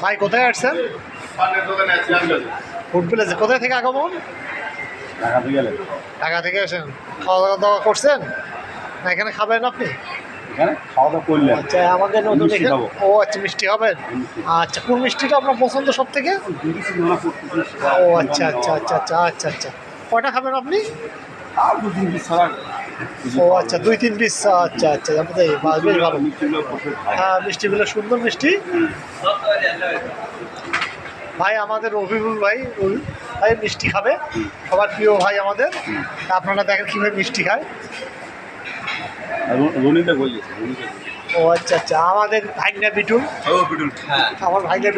ভাই কোথায় আসছেন? ফুড ভিলেজে। কোথায় থেকে আগমন? ঢাকা থেকে আসেন। খাওয়া দাওয়া করছেন না এখানে খাবেন আপনি? আচ্ছা আমাদের নতুন ও আচ্ছা মিষ্টি হবেন। আচ্ছা কোন মিষ্টিটা আপনার পছন্দ সব থেকে? ও আচ্ছা আচ্ছা আচ্ছা আচ্ছা আচ্ছা আচ্ছা কয়টা খাবেন আপনি? ও আচ্ছা 2-3 পিস। আচ্ছা আচ্ছা বেশ ভালো। হ্যাঁ মিষ্টিগুলো সুন্দর মিষ্টি। ভাই আমাদের রবিউল ভাই ভাই মিষ্টি খাবে, সবার প্রিয় ভাই আমাদের। আপনারা দেখেন কীভাবে মিষ্টি খায়। ও আচ্ছা আচ্ছা আমাদের ভাইনা বিটুল, আমার ভাইনা